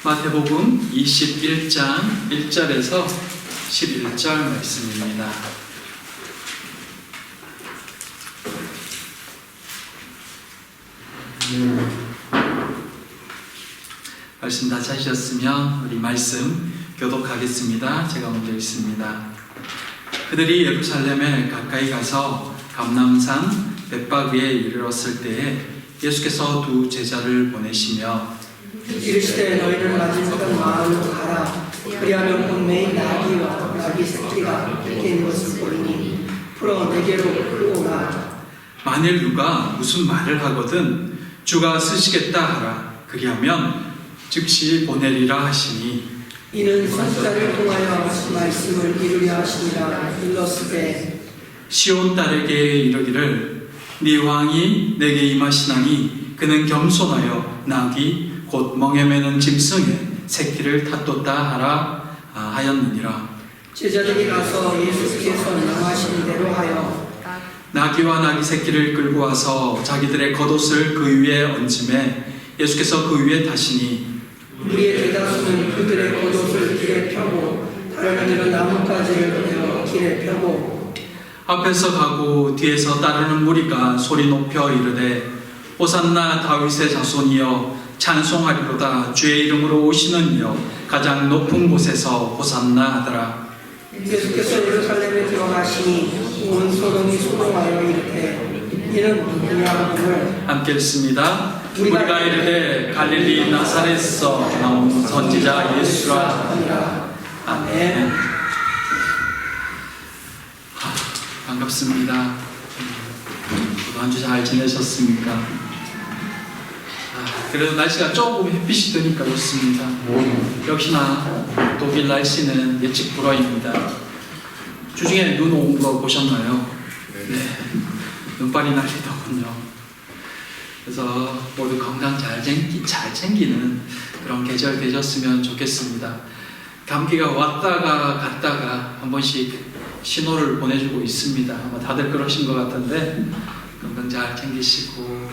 마태복음 21장 1절에서 11절 말씀입니다. 말씀 다 찾으셨으면 우리 말씀 교독하겠습니다. 제가 먼저 읽습니다. 그들이 예루살렘에 가까이 가서 감람산 벳바그에 이르렀을 때에 예수께서 두 제자를 보내시며 이르시되 너희를 맞은편 마을로 가라. 그리하면 본매의 나귀와 나귀 새끼가 함께 있는 것을 보리니 풀어 내게로 끌고 오라. 만일 누가 무슨 말을 하거든 주가 쓰시겠다 하라. 그리하면 즉시 보내리라 하시니 이는 선지자를 통하여 하신 말씀을 이루려 하시니라. 일렀으되 시온 딸에게 이르기를 네 왕이 내게 임하시나니 그는 겸손하여 나귀 곧 멍에 매는 짐승의 새끼를 탓돋다 하라 하였느니라. 제자들이 가서 예수께서 명하신 대로 하여 나귀와 나귀 새끼를 끌고 와서 자기들의 겉옷을 그 위에 얹음에 예수께서 그 위에 타시니 우리의 대다수는 그들의 겉옷을 길에 펴고 다른 이는 나뭇가지를 그려 길에 펴고 앞에서 가고 뒤에서 따르는 무리가 소리 높여 이르되 호산나 다윗의 자손이여 찬송하리로다. 주의 이름으로 오시는 이여 가장 높은 곳에서 호산나 하더라. 예수께서 예루살렘에 들어가시니 온 소동이 소동하여 이르되 이는 누구냐 하거늘 함께 읽습니다. 우리가 이르되 갈릴리 나사렛에서 나온 선지자 예수라 하니라. 아멘. 반갑습니다. 한 주 잘 지내셨습니까? 그래도 날씨가 조금 햇빛이 드니까 좋습니다. 역시나 독일 날씨는 예측 불허입니다. 주중에 눈 온 거 보셨나요? 네. 눈발이 날리더군요. 그래서 모두 건강 잘 챙기는 그런 계절 되셨으면 좋겠습니다. 감기가 왔다가 갔다가 한 번씩 신호를 보내주고 있습니다. 아마 다들 그러신 것 같은데 건강 잘 챙기시고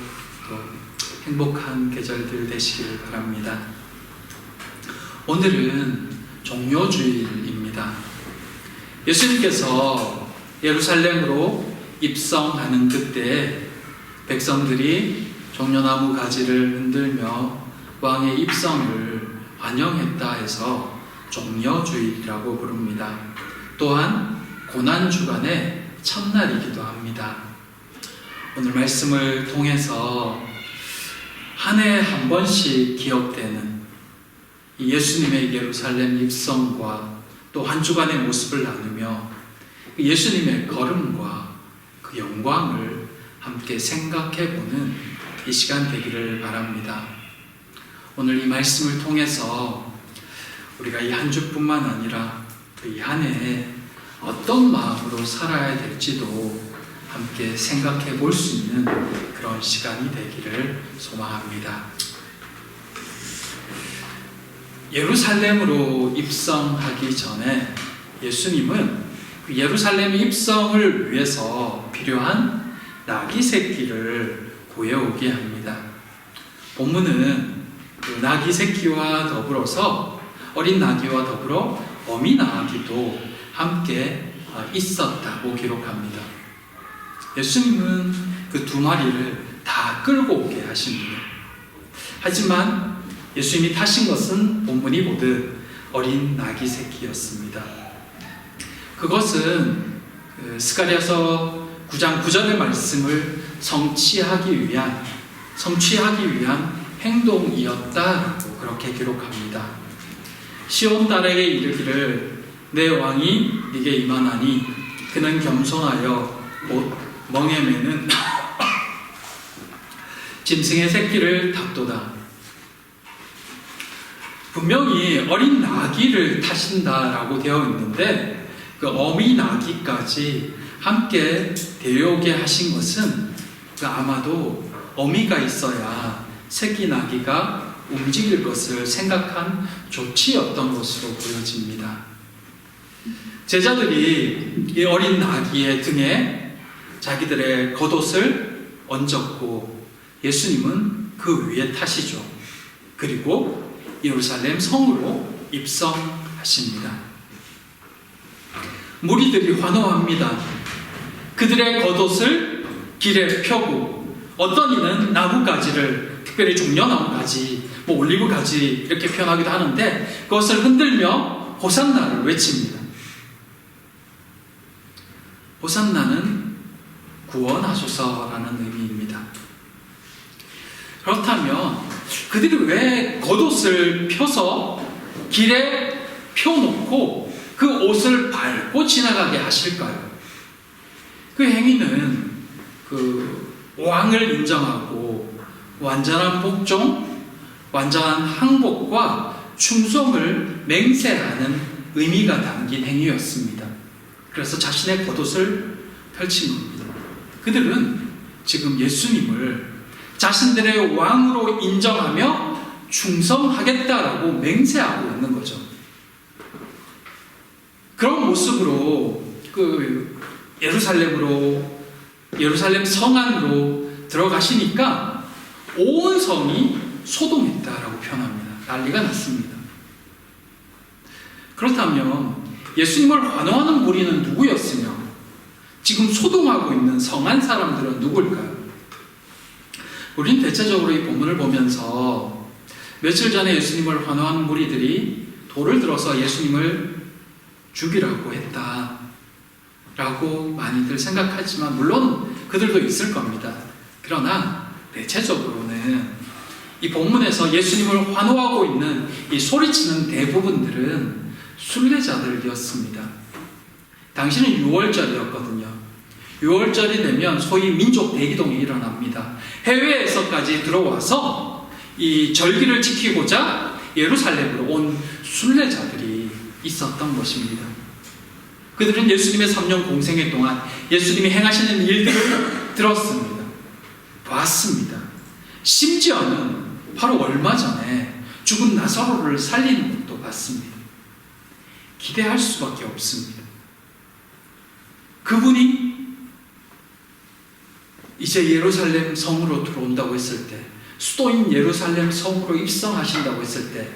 또 행복한 계절들 되시길 바랍니다. 오늘은 종료주일입니다. 예수님께서 예루살렘으로 입성하는 그때 백성들이 종려나무 가지를 흔들며 왕의 입성을 환영했다 해서 종려주일이라고 부릅니다. 또한 고난주간의 첫날이기도 합니다. 오늘 말씀을 통해서 한 해에 한 번씩 기억되는 예수님의 예루살렘 입성과 또 한 주간의 모습을 나누며 예수님의 걸음과 그 영광을 함께 생각해보는 이 시간 되기를 바랍니다. 오늘 이 말씀을 통해서 우리가 이 한 주뿐만 아니라 이 한 해에 어떤 마음으로 살아야 될지도 함께 생각해 볼 수 있는 그런 시간이 되기를 소망합니다. 예루살렘으로 입성하기 전에 예수님은 그 예루살렘 입성을 위해서 필요한 나귀 새끼를 구해오게 합니다. 본문은 그 나귀 새끼와 더불어서 어린 나귀와 더불어 어미 나귀도 함께 있었다고 기록합니다. 예수님은 그 두 마리를 다 끌고 오게 하십니다. 하지만 예수님이 타신 것은 본문이 보듯 어린 나귀 새끼였습니다. 그것은 스가랴서 9장 9절의 말씀을 성취하기 위한 행동이었다고 그렇게 기록합니다. 시온 딸에게 이르기를 내 왕이 네게 임하나니 그는 겸손하여 곧 멍에 매는 짐승의 새끼를 탓도다. 분명히 어린 나귀를 타신다라고 되어 있는데 그 어미 나귀까지 함께 데려오게 하신 것은 아마도 어미가 있어야 새끼 나귀가 움직일 것을 생각한 조치였던 것으로 보여집니다. 제자들이 이 어린 나귀의 등에 자기들의 겉옷을 얹었고 예수님은 그 위에 타시죠. 그리고 예루살렘 성으로 입성하십니다. 무리들이 환호합니다. 그들의 겉옷을 길에 펴고 어떤 이는 나뭇가지를, 특별히 종려나뭇가지, 올리브가지 이렇게 표현하기도 하는데 그것을 흔들며 호산나를 외칩니다. 호산나는 구원하소서라는 의미입니다. 그렇다면 그들이 왜 겉옷을 펴서 길에 펴놓고 그 옷을 밟고 지나가게 하실까요? 그 행위는 그 왕을 인정하고 완전한 복종, 완전한 항복과 충성을 맹세하는 의미가 담긴 행위였습니다. 그래서 자신의 겉옷을 펼친 겁니다. 그들은 지금 예수님을 자신들의 왕으로 인정하며 충성하겠다라고 맹세하고 있는 거죠. 그런 모습으로 그 예루살렘 성 안으로 들어가시니까 온 성이 소동했다라고 표현합니다. 난리가 났습니다. 그렇다면 예수님을 환호하는 무리는 누구였으며 지금 소동하고 있는 성 안 사람들은 누굴까요? 우리는 대체적으로 이 본문을 보면서 며칠 전에 예수님을 환호하는 무리들이 돌을 들어서 예수님을 죽이라고 했다라고 많이들 생각하지만 물론 그들도 있을 겁니다. 그러나 대체적으로는 이 본문에서 예수님을 환호하고 있는 이 소리치는 대부분들은 순례자들이었습니다. 당시는 6월절이었거든요. 6월절이 되면 소위 민족 대기동이 일어납니다. 해외에서까지 들어와서 이 절기를 지키고자 예루살렘으로 온 순례자들이 있었던 것입니다. 그들은 예수님의 3년 공생애 동안 예수님이 행하시는 일들을 들었습니다. 봤습니다. 심지어는 바로 얼마 전에 죽은 나사로를 살리는 것도 봤습니다. 기대할 수밖에 없습니다. 그분이 이제 예루살렘 성으로 들어온다고 했을 때, 수도인 예루살렘 성으로 입성하신다고 했을 때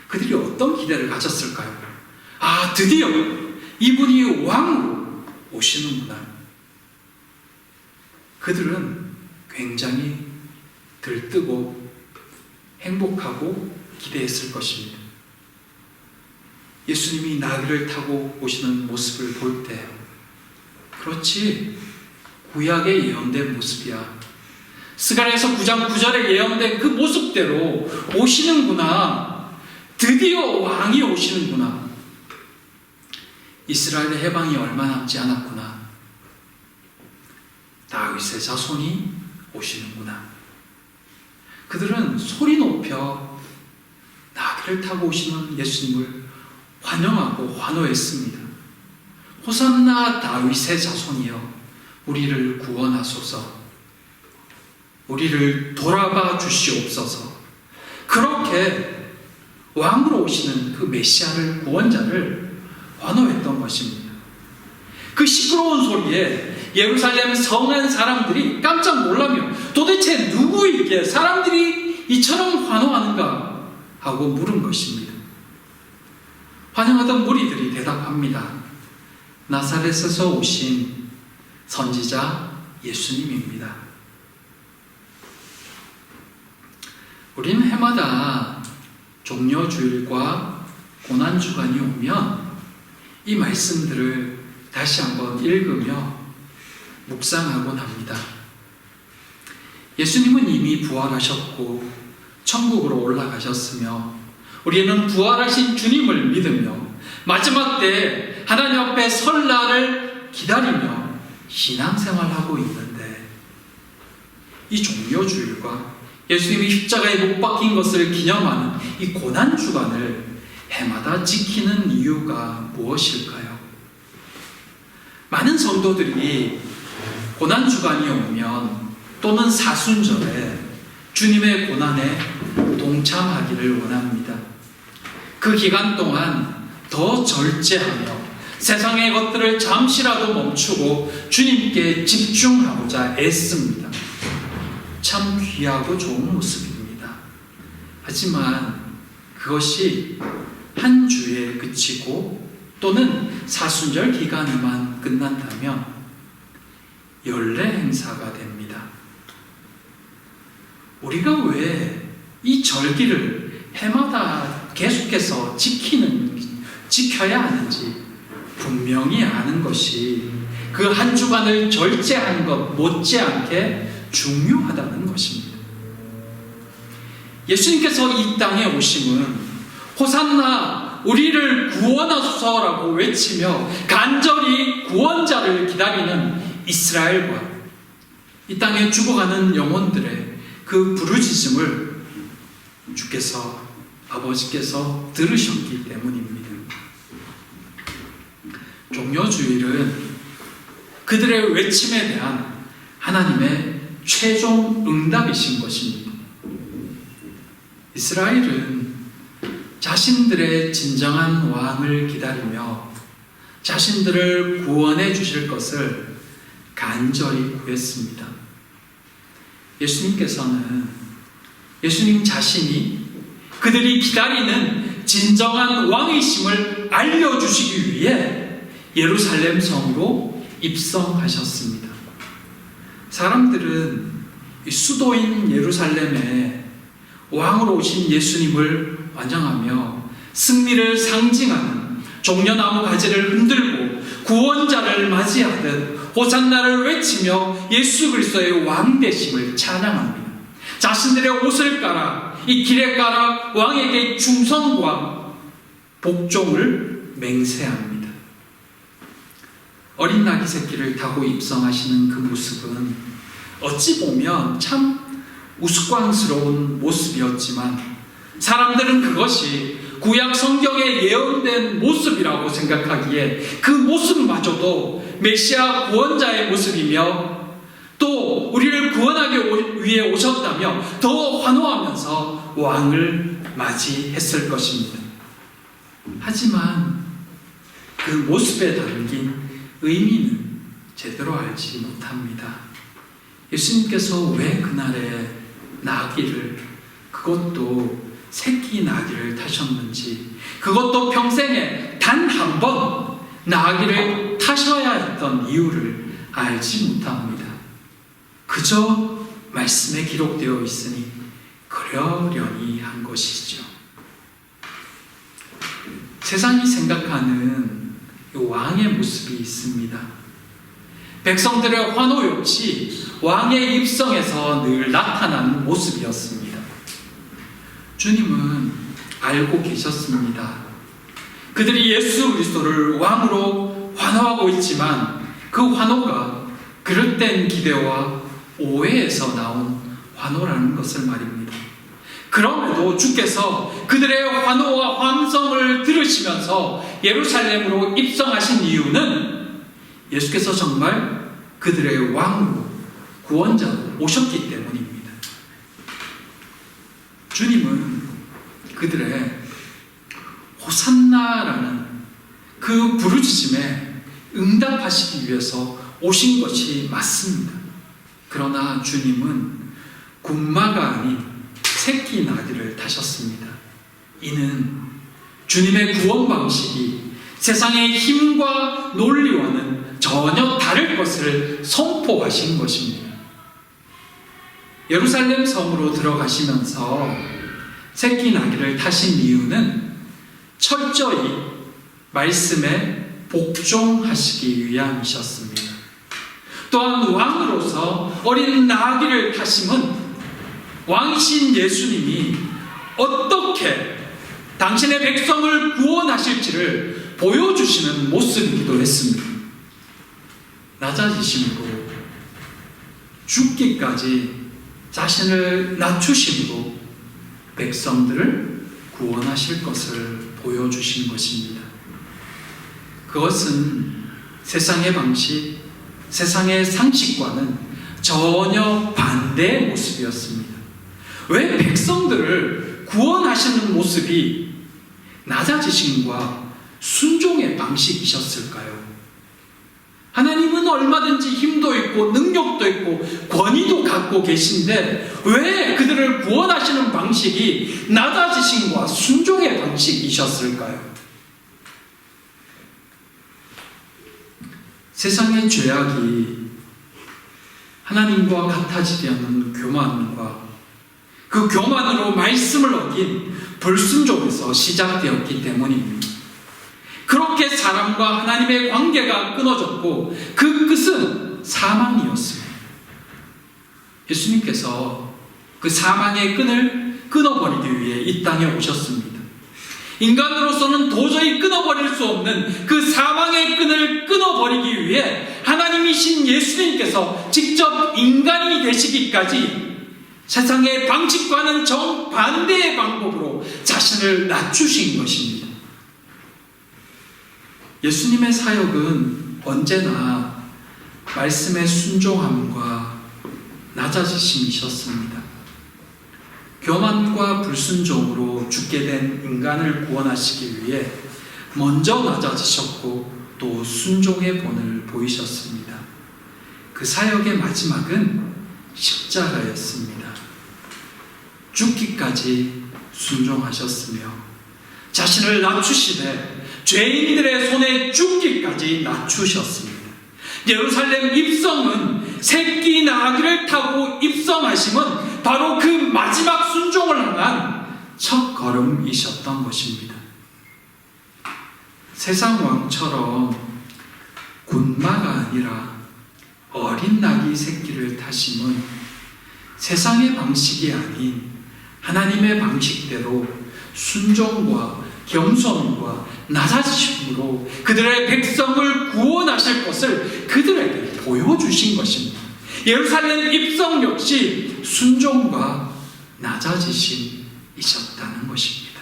그들이 어떤 기대를 가졌을까요? 아, 드디어 이분이 왕으로 오시는구나. 그들은 굉장히 들뜨고 행복하고 기대했을 것입니다. 예수님이 나귀를 타고 오시는 모습을 볼 때, 그렇지, 구약에 예언된 모습이야. 스가랴서 9장 9절에 예언된 그 모습대로 오시는구나. 드디어 왕이 오시는구나. 이스라엘의 해방이 얼마 남지 않았구나. 다윗의 자손이 오시는구나. 그들은 소리 높여 나귀를 타고 오시는 예수님을 환영하고 환호했습니다. 호산나 다윗의 자손이여, 우리를 구원하소서. 우리를 돌아봐 주시옵소서. 그렇게 왕으로 오시는 그 메시아를, 구원자를 환호했던 것입니다. 그 시끄러운 소리에 예루살렘 성안 사람들이 깜짝 놀라며 도대체 누구에게 사람들이 이처럼 환호하는가 하고 물은 것입니다. 환영하던 무리들이 대답합니다. 나사렛에서 오신 선지자 예수님입니다. 우리는 해마다 종려주일과 고난주간이 오면 이 말씀들을 다시 한번 읽으며 묵상하곤 합니다. 예수님은 이미 부활하셨고 천국으로 올라가셨으며 우리는 부활하신 주님을 믿으며 마지막 때 하나님 앞에 설 날을 기다리며 신앙생활하고 있는데, 이 종려주일과 예수님이 십자가에 못 박힌 것을 기념하는 이 고난주간을 해마다 지키는 이유가 무엇일까요? 많은 성도들이 고난주간이 오면 또는 사순절에 주님의 고난에 동참하기를 원합니다. 그 기간 동안 더 절제하며 세상의 것들을 잠시라도 멈추고 주님께 집중하고자 애씁니다. 참 귀하고 좋은 모습입니다. 하지만 그것이 한 주에 그치고 또는 사순절 기간에만 끝난다면 연례 행사가 됩니다. 우리가 왜 이 절기를 해마다 계속해서 지켜야 하는지 분명히 아는 것이 그 한 주간을 절제하는 것 못지않게 중요하다는 것입니다. 예수님께서 이 땅에 오심은 호산나 우리를 구원하소서라고 외치며 간절히 구원자를 기다리는 이스라엘과 이 땅에 죽어가는 영혼들의 그 부르짖음을 주께서 아버지께서 들으셨기 때문입니다. 종려주일은 그들의 외침에 대한 하나님의 최종 응답이신 것입니다. 이스라엘은 자신들의 진정한 왕을 기다리며 자신들을 구원해 주실 것을 간절히 구했습니다. 예수님 자신이 그들이 기다리는 진정한 왕이심을 알려주시기 위해 예루살렘 성으로 입성하셨습니다. 사람들은 이 수도인 예루살렘에 왕으로 오신 예수님을 환영하며 승리를 상징하는 종려나무 가지를 흔들고 구원자를 맞이하듯 호산나를 외치며 예수 그리스도의 왕되심을 찬양합니다. 자신들의 옷을 깔아 이 길에 깔아 왕에게 충성과 복종을 맹세합니다. 어린 나귀 새끼를 타고 입성하시는 그 모습은 어찌 보면 참 우스꽝스러운 모습이었지만 사람들은 그것이 구약 성경에 예언된 모습이라고 생각하기에 그 모습마저도 메시아 구원자의 모습이며 또 우리를 구원하기 위해 오셨다며 더 환호하면서 왕을 맞이했을 것입니다. 하지만 그 모습에 담긴 의미는 제대로 알지 못합니다. 예수님께서 왜 그날에 나귀를, 그것도 새끼 나귀를 타셨는지, 그것도 평생에 단 한 번 나귀를 타셔야 했던 이유를 알지 못합니다. 그저 말씀에 기록되어 있으니 그러려니 한 것이죠. 세상이 생각하는 왕의 모습이 있습니다. 백성들의 환호 역시 왕의 입성에서 늘 나타나는 모습이었습니다. 주님은 알고 계셨습니다. 그들이 예수 그리스도를 왕으로 환호하고 있지만 그 환호가 그릇된 기대와 오해에서 나온 환호라는 것을 말입니다. 그럼에도 주께서 그들의 환호와 함성을 들으시면서 예루살렘으로 입성하신 이유는 예수께서 정말 그들의 왕으로 구원자로 오셨기 때문입니다. 주님은 그들의 호산나라는 그 부르짖음에 응답하시기 위해서 오신 것이 맞습니다. 그러나 주님은 군마가 아닌 새끼 나귀를 타셨습니다. 이는 주님의 구원 방식이 세상의 힘과 논리와는 전혀 다를 것을 선포하신 것입니다. 예루살렘 성으로 들어가시면서 새끼 나귀를 타신 이유는 철저히 말씀에 복종하시기 위함이셨습니다. 또한 왕으로서 어린 나귀를 타심은 왕이신 예수님이 어떻게 당신의 백성을 구원하실지를 보여주시는 모습이기도 했습니다. 낮아지심으로 죽기까지 자신을 낮추심으로 백성들을 구원하실 것을 보여주신 것입니다. 그것은 세상의 방식, 세상의 상식과는 전혀 반대의 모습이었습니다. 왜 백성들을 구원하시는 모습이 낮아지심과 순종의 방식이셨을까요? 하나님은 얼마든지 힘도 있고 능력도 있고 권위도 갖고 계신데 왜 그들을 구원하시는 방식이 낮아지심과 순종 이셨을까요? 세상의 죄악이 하나님과 같아지려는 교만과 그 교만으로 말씀을 어긴 불순종에서 시작되었기 때문입니다. 그렇게 사람과 하나님의 관계가 끊어졌고 그 끝은 사망이었습니다. 예수님께서 그 사망의 끈을 끊어버리기 위해 이 땅에 오셨습니다. 인간으로서는 도저히 끊어버릴 수 없는 그 사망의 끈을 끊어버리기 위해 하나님이신 예수님께서 직접 인간이 되시기까지 세상의 방식과는 정반대의 방법으로 자신을 낮추신 것입니다. 예수님의 사역은 언제나 말씀의 순종함과 낮아지심이셨습니다. 교만과 불순종으로 죽게 된 인간을 구원하시기 위해 먼저 낮아지셨고 또 순종의 본을 보이셨습니다. 그 사역의 마지막은 십자가였습니다. 죽기까지 순종하셨으며 자신을 낮추시되 죄인들의 손에 죽기까지 낮추셨습니다. 예루살렘 입성은 새끼 나귀를 타고 입성하심은 바로 그 마지막 순종을 향한 첫 걸음이셨던 것입니다. 세상 왕처럼 군마가 아니라 어린 나귀 새끼를 타심은 세상의 방식이 아닌 하나님의 방식대로 순종과 겸손과 낮아지심으로 그들의 백성을 구원하실 것을 그들에게 보여주신 것입니다. 예루살렘 입성 역시 순종과 낮아지심이셨다는 것입니다.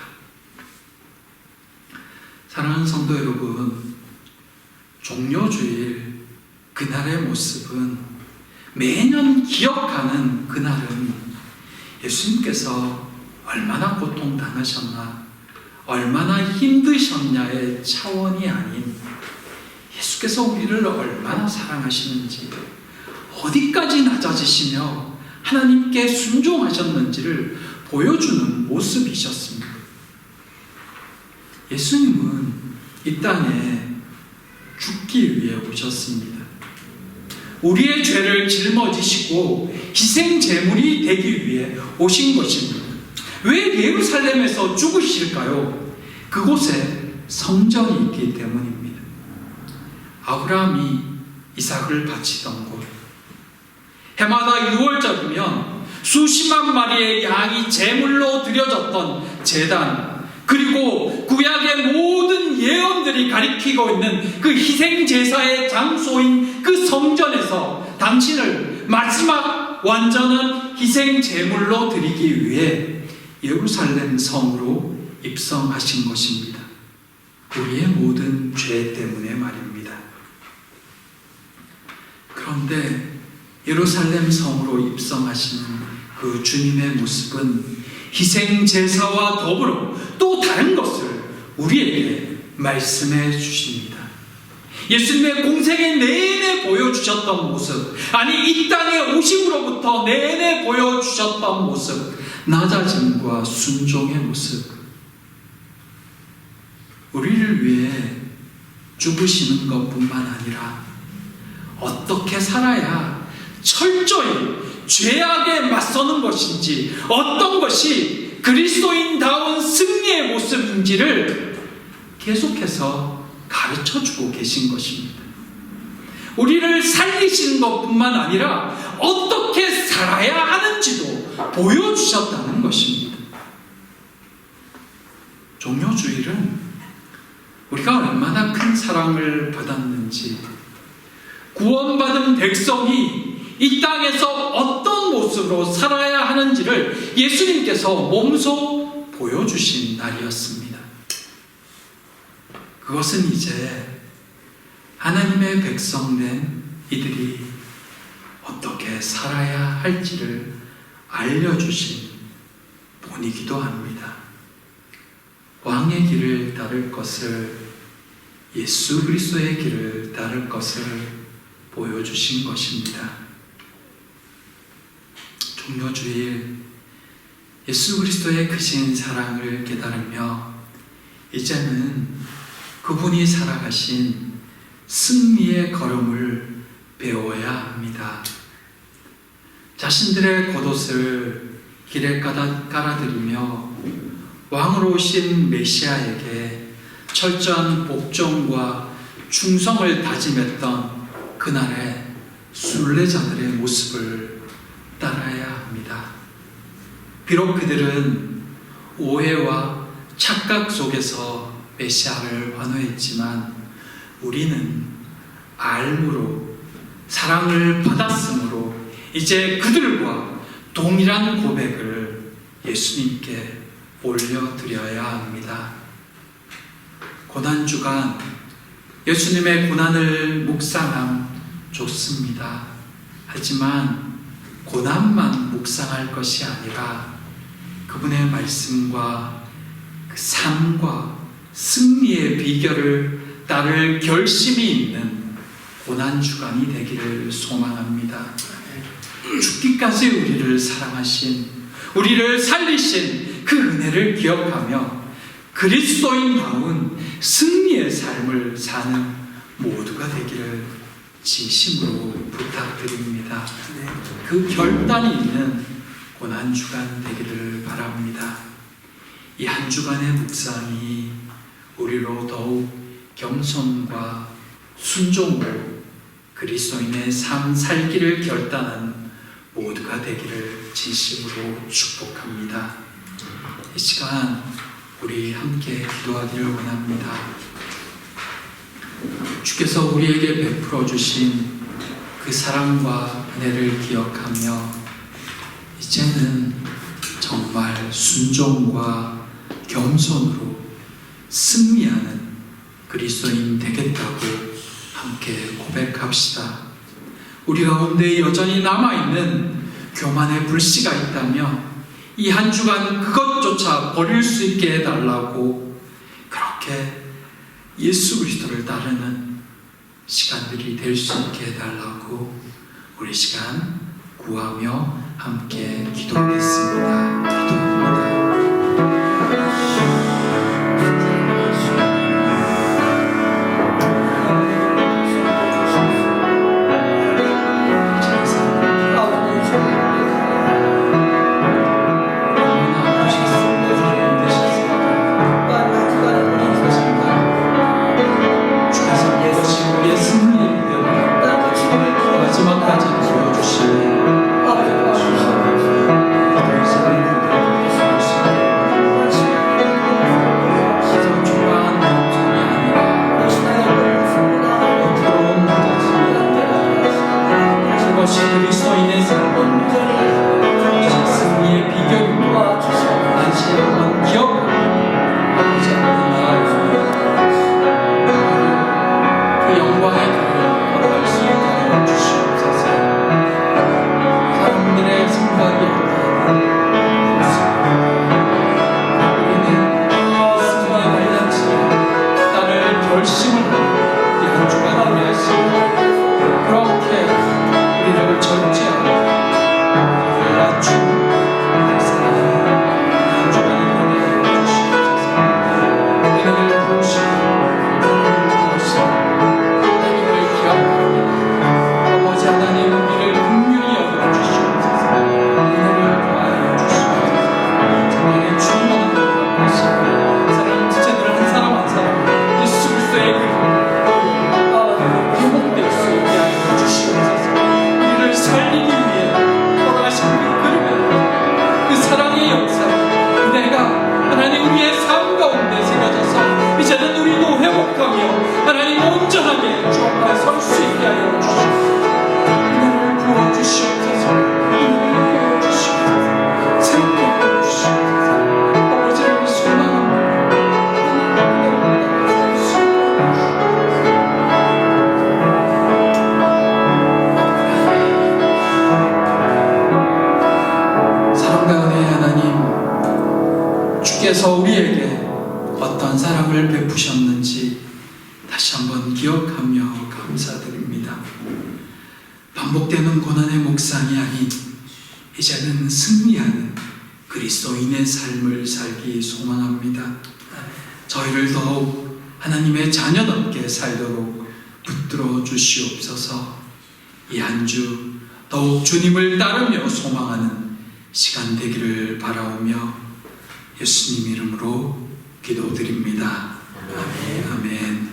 사랑하는 성도 여러분, 종료주일 그날의 모습은 매년 기억하는 그날은 예수님께서 얼마나 고통당하셨나, 얼마나 힘드셨냐의 차원이 아닌 예수께서 우리를 얼마나 사랑하시는지, 어디까지 낮아지시며 하나님께 순종하셨는지를 보여주는 모습이셨습니다. 예수님은 이 땅에 죽기 위해 오셨습니다. 우리의 죄를 짊어지시고 희생제물이 되기 위해 오신 것입니다. 왜 예루살렘에서 죽으실까요? 그곳에 성전이 있기 때문입니다. 아브라함이 이삭을 바치던 곳, 해마다 6월절이면 수십만 마리의 양이 제물로 드려졌던 제단, 그리고 구약의 모든 예언들이 가리키고 있는 그 희생제사의 장소인 그 성전에서 당신을 마지막 완전한 희생제물로 드리기 위해 예루살렘 성으로 입성하신 것입니다. 우리의 모든 죄 때문에 말입니다. 그런데 예루살렘 성으로 입성하시는 그 주님의 모습은 희생제사와 더불어 또 다른 것을 우리에게 말씀해 주십니다. 예수님의 공생애 내내 보여주셨던 모습, 아니 이 땅에 오심으로부터 내내 보여주셨던 모습, 낮아짐과 순종의 모습, 우리를 위해 죽으시는 것뿐만 아니라 어떻게 살아야 철저히 죄악에 맞서는 것인지, 어떤 것이 그리스도인다운 승리의 모습인지를 계속해서 가르쳐주고 계신 것입니다. 우리를 살리시는 것뿐만 아니라 어떻게 살아야 하는지도 보여주셨다는 것입니다. 종료주일은 우리가 얼마나 큰 사랑을 받았는지, 구원받은 백성이 이 땅에서 어떤 모습으로 살아야 하는지를 예수님께서 몸소 보여주신 날이었습니다. 그것은 이제 하나님의 백성된 이들이 어떻게 살아야 할지를 알려주신 본이기도 합니다. 왕의 길을 따를 것을, 예수 그리스도의 길을 따를 것을 보여주신 것입니다. 종료주일 예수 그리스도의 크신 사랑을 깨달으며 이제는 그분이 살아가신 승리의 걸음을 배워야 합니다. 자신들의 겉옷을 길에 깔아드리며 왕으로 오신 메시아에게 철저한 복종과 충성을 다짐했던 그날의 순례자들의 모습을 따라야 합니다. 비록 그들은 오해와 착각 속에서 메시아를 환호했지만 우리는 알므로 사랑을 받았으므로 이제 그들과 동일한 고백을 예수님께 올려드려야 합니다. 고난주간 예수님의 고난을 묵상함 좋습니다. 하지만 고난만 묵상할 것이 아니라 그분의 말씀과 그 삶과 승리의 비결을 따를 결심이 있는 고난주간이 되기를 소망합니다. 죽기까지 우리를 사랑하신, 우리를 살리신 그 은혜를 기억하며 그리스도인다운 승리의 삶을 사는 모두가 되기를 진심으로 부탁드립니다. 그 결단이 있는 고난주간 되기를 바랍니다. 이 한 주간의 묵상이 우리로 더욱 겸손과 순종으로 그리스도인의 삶 살기를 결단한 모두가 되기를 진심으로 축복합니다. 이 시간 우리 함께 기도하기를 원합니다. 주께서 우리에게 베풀어 주신 그 사랑과 은혜를 기억하며 이제는 정말 순종과 겸손으로 승리하는 그리스도인 되겠다고 함께 고백합시다. 우리 가운데 여전히 남아있는 교만의 불씨가 있다며 이 한 주간 그것조차 버릴 수 있게 해달라고 그렇게 예수 그리스도를 따르는 시간들이 될 수 있게 해달라고 우리 시간 구하며 함께 기도하겠습니다. 기도합니다. 주께서 우리에게 어떤 사랑을 베푸셨는지 다시 한번 기억하며 감사드립니다. 반복되는 고난의 묵상이 아닌 이제는 승리하는 그리스도인의 삶을 살기 소망합니다. 저 저희를 더욱 하나님의 자녀답게 살도록 붙들어 주시옵소서. 이 한 주 더욱 주님을 따르며 소망하는 시간 되기를 바라오며 예수님 이름으로 기도드립니다. 아멘. 아멘.